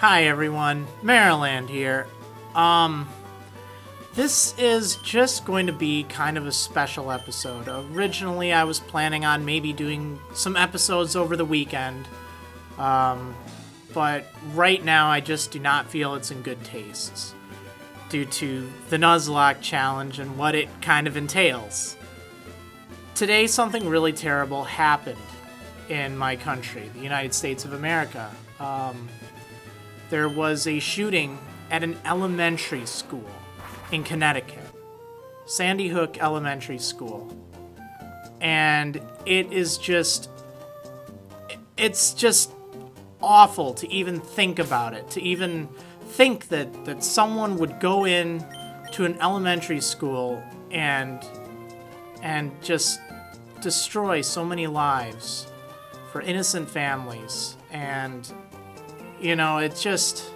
Hi everyone, Marriland here. This is just going to be kind of a special episode. Originally, I was planning on maybe doing some episodes over the weekend, but right now I just do not feel it's in good taste due to the Nuzlocke challenge and what it kind of entails. Today, something really terrible happened in my country, the United States of America. There was a shooting at an elementary school in Connecticut, Sandy Hook Elementary School. And it's just awful to even think about it, to even think that someone would go in to an elementary school and just destroy so many lives for innocent families. And you know, it just,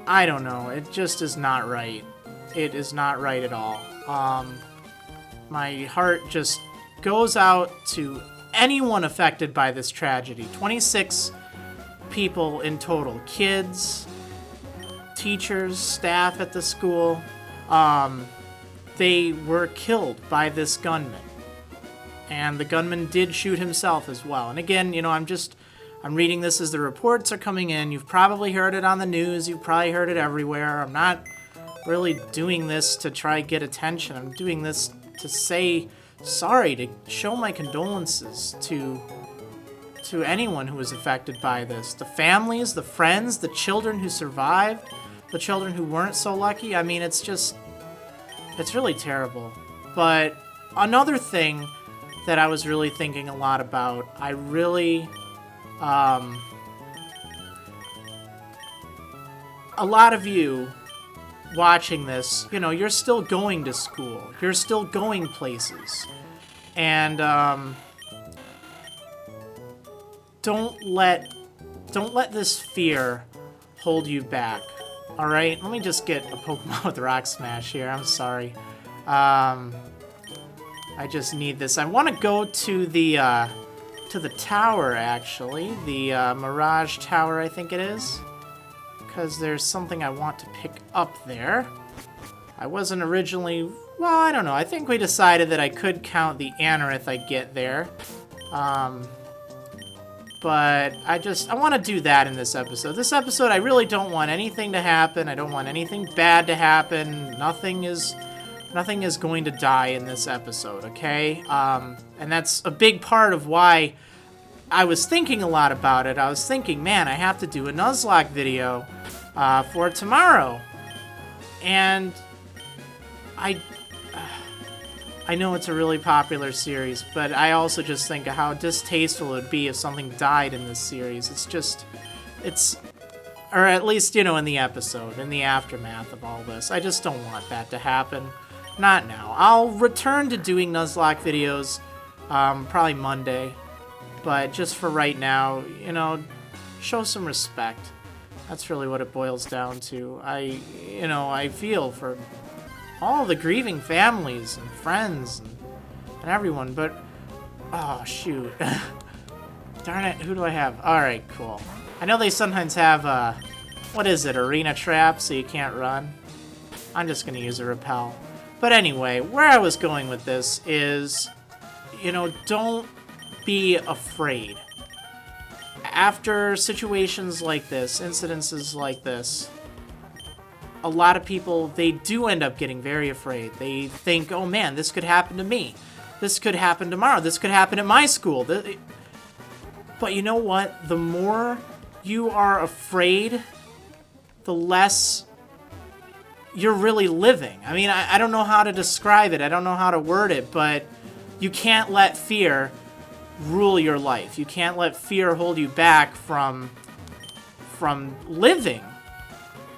I don't know, it just is not right. It is not right at all. My heart just goes out to anyone affected by this tragedy. 26 people in total, kids, teachers, staff at the school. They were killed by this gunman. And the gunman did shoot himself as well. And again, you know, I'm reading this as the reports are coming in. You've probably heard it on the news. You've probably heard it everywhere. I'm not really doing this to try to get attention. I'm doing this to say sorry, to show my condolences to anyone who was affected by this. The families, the friends, the children who survived, the children who weren't so lucky. I mean, it's really terrible. But another thing that I was really thinking a lot about, a lot of you watching this, you know, you're still going to school. You're still going places. And don't let this fear hold you back. All right? Let me just get a Pokemon with Rock Smash here. I'm sorry. I just need this. I want to go to the tower, actually. The Mirage Tower, I think it is. Because there's something I want to pick up there. I wasn't originally... Well, I don't know. I think we decided that I could count the Anorith I get there. But I want to do that in this episode. This episode, I really don't want anything to happen. I don't want anything bad to happen. Nothing is going to die in this episode, okay? And that's a big part of why I was thinking a lot about it. I was thinking, man, I have to do a Nuzlocke video for tomorrow. And I know it's a really popular series, but I also just think of how distasteful it would be if something died in this series. Or at least, you know, in the episode, in the aftermath of all this. I just don't want that to happen. Not now. I'll return to doing Nuzlocke videos probably Monday. But just for right now, you know, show some respect. That's really what it boils down to. I feel for all the grieving families and friends and everyone, but oh shoot. Darn it, who do I have? Alright, cool. I know they sometimes have what is it, arena trap, so you can't run. I'm just gonna use a repel. But anyway, where I was going with this is, you know, don't be afraid. After situations like this, incidences like this, a lot of people, they do end up getting very afraid. They think, oh man, this could happen to me. This could happen tomorrow. This could happen at my school. But you know what? The more you are afraid, the less you're really living. I mean, I don't know how to describe it. I don't know how to word it, but you can't let fear rule your life. You can't let fear hold you back from living.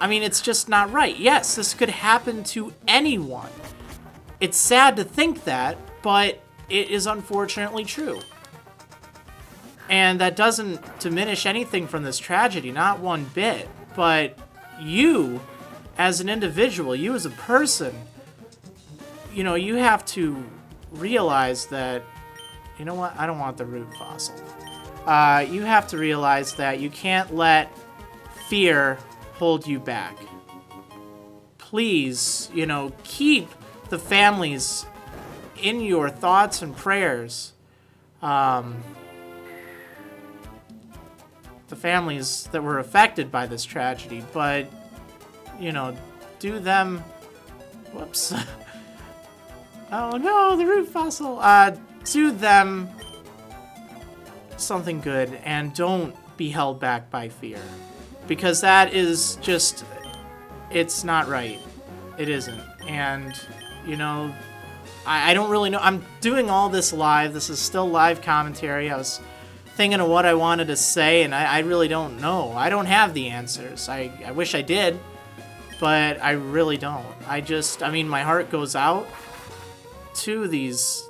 I mean, it's just not right. Yes, this could happen to anyone. It's sad to think that, but it is unfortunately true. And that doesn't diminish anything from this tragedy, not one bit. But you, as an individual, you as a person, you know, you have to realize that, you know what, I don't want the root fossil. You have to realize that you can't let fear hold you back. Please, you know, keep the families in your thoughts and prayers. The families that were affected by this tragedy, but, you know, do them... Whoops. Oh no, the root fossil. Do them something good and don't be held back by fear. Because that is just... It's not right. It isn't. And, you know, I don't really know. I'm doing all this live. This is still live commentary. I was thinking of what I wanted to say, and I really don't know. I don't have the answers. I wish I did, but I really don't. I mean, my heart goes out to these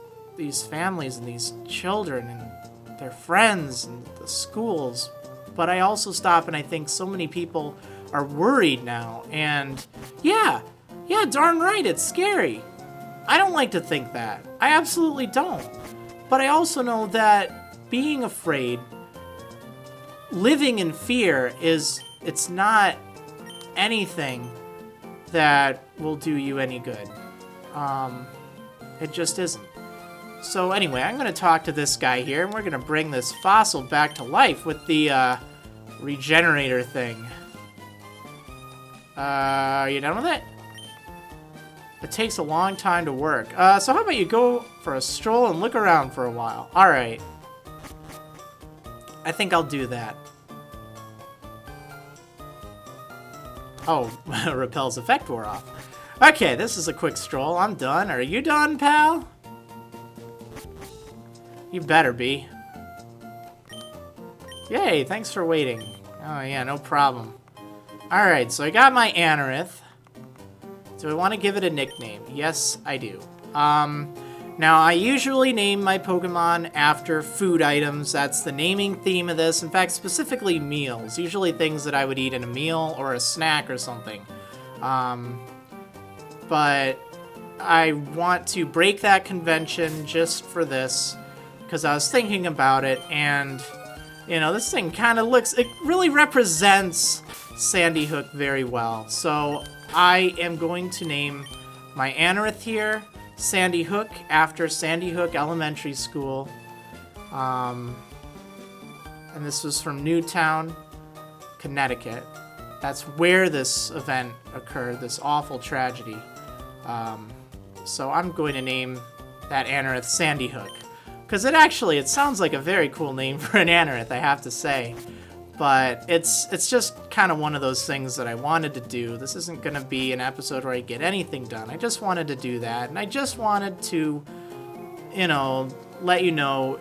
families and these children and their friends and the schools. But I also stop and I think so many people are worried now. And yeah, darn right, it's scary. I don't like to think that. I absolutely don't. But I also know that being afraid, living in fear it's not anything that will do you any good. It just isn't. So anyway, I'm going to talk to this guy here, and we're going to bring this fossil back to life with the regenerator thing. Are you done with it? It takes a long time to work. So how about you go for a stroll and look around for a while? Alright. I think I'll do that. Oh, Repel's effect wore off. Okay, this is a quick stroll. I'm done. Are you done, pal? You better be. Yay, thanks for waiting. Oh yeah, no problem. Alright, so I got my Anorith. Do I want to give it a nickname? Yes, I do. Now, I usually name my Pokemon after food items. That's the naming theme of this. In fact, specifically meals. Usually things that I would eat in a meal or a snack or something. But I want to break that convention just for this, because I was thinking about it, and, you know, this thing kind of looks... It really represents Sandy Hook very well. So I am going to name my Anorith here Sandy Hook, after Sandy Hook Elementary School. And this was from Newtown, Connecticut. That's where this event occurred, this awful tragedy. So I'm going to name that Anorith Sandy Hook. Because it sounds like a very cool name for an Anorith, I have to say. But it's just kind of one of those things that I wanted to do. This isn't going to be an episode where I get anything done. I just wanted to do that. And I just wanted to, you know, let you know,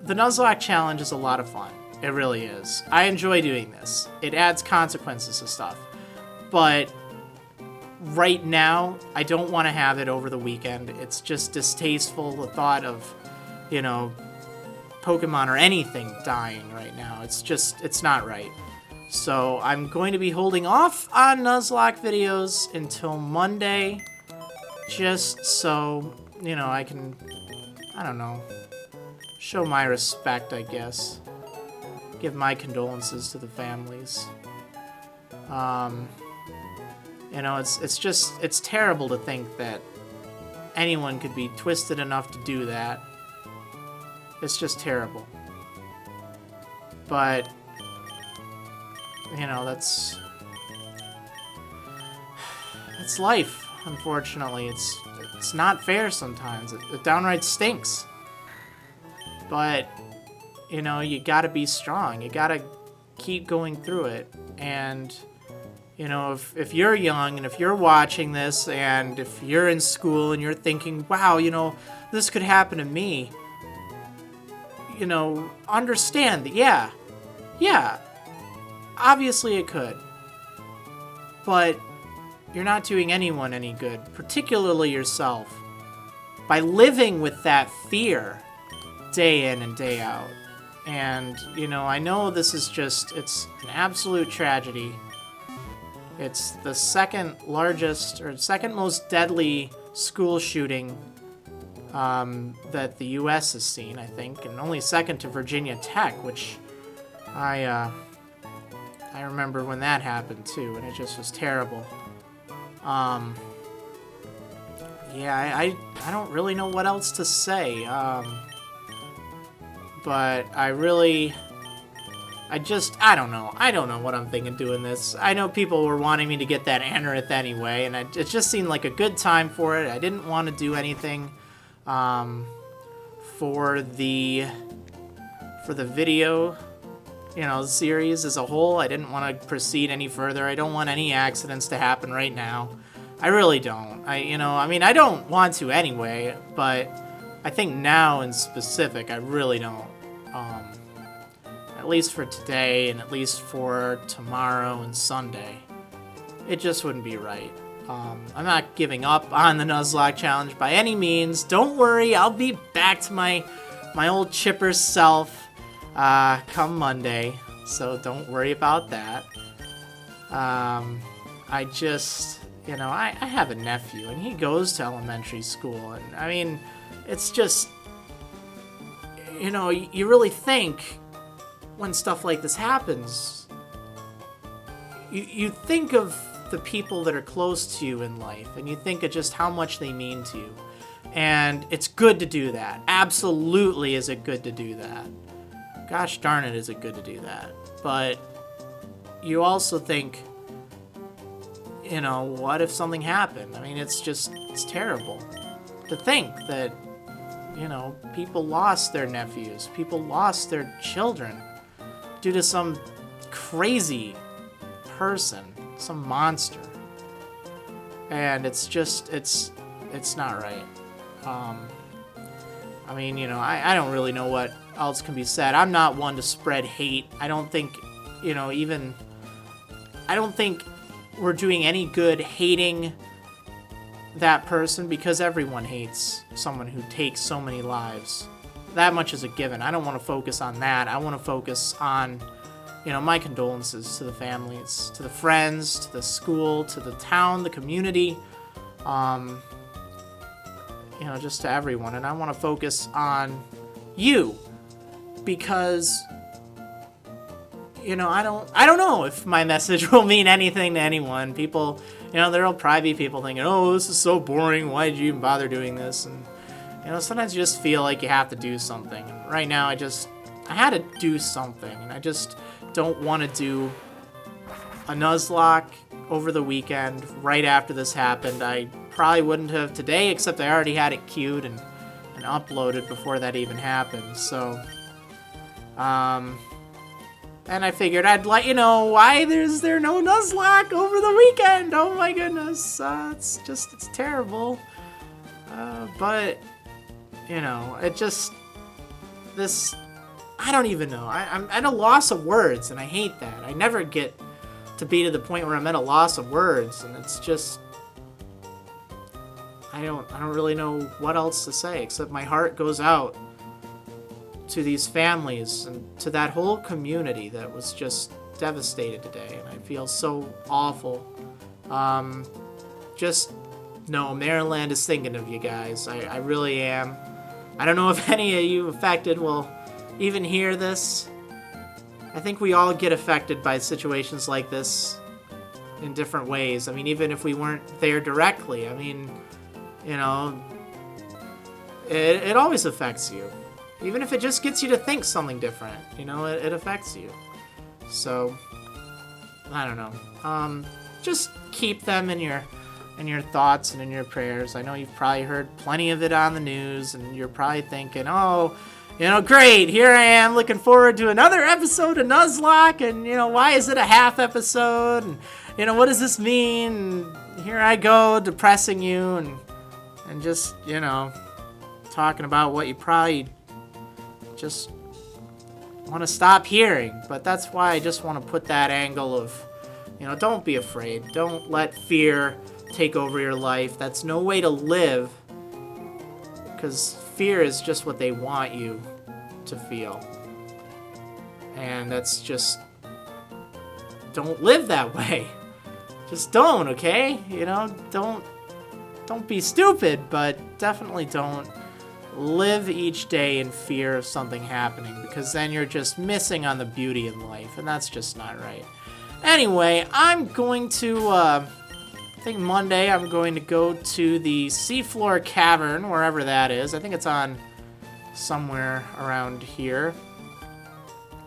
the Nuzlocke challenge is a lot of fun. It really is. I enjoy doing this. It adds consequences to stuff. But right now, I don't want to have it over the weekend. It's just distasteful, the thought of, you know, Pokemon or anything dying right now. It's not right. So I'm going to be holding off on Nuzlocke videos until Monday, just so, you know, I can, I don't know, show my respect, I guess. Give my condolences to the families. You know, it's terrible to think that anyone could be twisted enough to do that. It's just terrible. But, you know, that's life, unfortunately. It's not fair sometimes. It downright stinks. But, you know, you gotta be strong. You gotta keep going through it. And, you know, if you're young and if you're watching this and if you're in school and you're thinking, wow, you know, this could happen to me, you know, understand that, yeah, obviously it could. But you're not doing anyone any good, particularly yourself, by living with that fear day in and day out. And, you know, I know this is it's an absolute tragedy. It's the second largest, or second most deadly school shooting that the U.S. has seen, I think, and only second to Virginia Tech, which I I remember when that happened too, and it just was terrible. Yeah, I don't really know what else to say. But I don't know. I don't know what I'm thinking doing this. I know people were wanting me to get that anorith anyway, and it just seemed like a good time for it. I didn't want to do anything for the video, series as a whole. I didn't want to proceed any further. I don't want any accidents to happen right now. I really don't. I don't want to anyway, but I think now in specific, I really don't. At least for today, and at least for tomorrow and Sunday. It just wouldn't be right. I'm not giving up on the Nuzlocke challenge by any means. Don't worry, I'll be back to my old chipper self come Monday, so don't worry about that. I just, I have a nephew, and he goes to elementary school, and it's just, you really think when stuff like this happens, you think of the people that are close to you in life, and you think of just how much they mean to you. And it's good to do that. Absolutely is it good to do that. Gosh darn it, is it good to do that. But you also think, what if something happened? It's terrible to think that, people lost their nephews, people lost their children due to some crazy person, some monster. And it's not right. I don't really know what else can be said. I'm not one to spread hate. I don't think, I don't think we're doing any good hating that person, because everyone hates someone who takes so many lives. That much is a given. I don't want to focus on that. I want to focus on, my condolences to the families, to the friends, to the school, to the town, the community, just to everyone. And I want to focus on you, because, I don't know if my message will mean anything to anyone. People, there'll probably be people thinking, oh, this is so boring. Why did you even bother doing this? And, sometimes you just feel like you have to do something. And right now, I had to do something, and I just don't want to do a Nuzlocke over the weekend right after this happened. I probably wouldn't have today, except I already had it queued and uploaded before that even happened. So, and I figured I'd let you know why there's no Nuzlocke over the weekend. Oh my goodness, it's terrible. But I don't even know. I'm at a loss of words, and I hate that. I never get to be to the point where I'm at a loss of words, and it's just, I don't really know what else to say, except my heart goes out to these families and to that whole community that was just devastated today, and I feel so awful. Just know Marriland is thinking of you guys. I really am. I don't know if any of you affected will even hear this. I think we all get affected by situations like this in different ways. Even if we weren't there directly, it always affects you. Even if it just gets you to think something different, it affects you. So, I don't know. Just keep them in your thoughts and in your prayers. I know you've probably heard plenty of it on the news, and you're probably thinking, oh, great, here I am looking forward to another episode of Nuzlocke, and, why is it a half episode, and, what does this mean, and here I go depressing you, and just, talking about what you probably just want to stop hearing. But that's why I just want to put that angle of, don't be afraid. Don't let fear take over your life. That's no way to live, because fear is just what they want you to feel. And that's just, don't live that way. Just don't, okay? Don't be stupid, but definitely don't live each day in fear of something happening, because then you're just missing on the beauty in life, and that's just not right. Anyway, I'm going to, I think Monday I'm going to go to the Seafloor Cavern, wherever that is. I think it's on somewhere around here.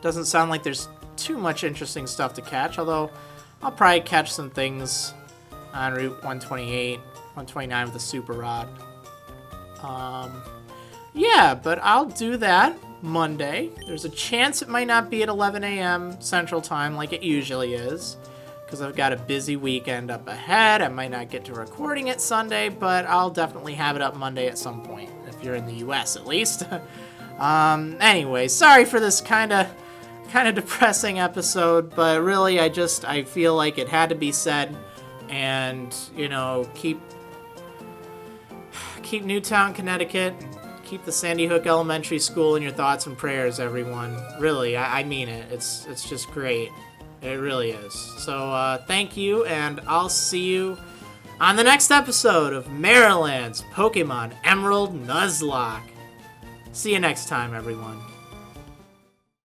Doesn't sound like there's too much interesting stuff to catch, although I'll probably catch some things on Route 128, 129 with the super rod. Yeah, but I'll do that Monday. There's a chance it might not be at 11 a.m. Central Time like it usually is, because I've got a busy weekend up ahead. I might not get to recording it Sunday, but I'll definitely have it up Monday at some point, if you're in the US at least. Anyway, sorry for this kind of depressing episode, but really I feel like it had to be said, and, you know, keep Newtown, Connecticut, keep the Sandy Hook Elementary School in your thoughts and prayers, everyone. Really, I mean it. It's just great. It really is. So, thank you, and I'll see you on the next episode of Marriland's Pokemon Emerald Nuzlocke. See you next time, everyone.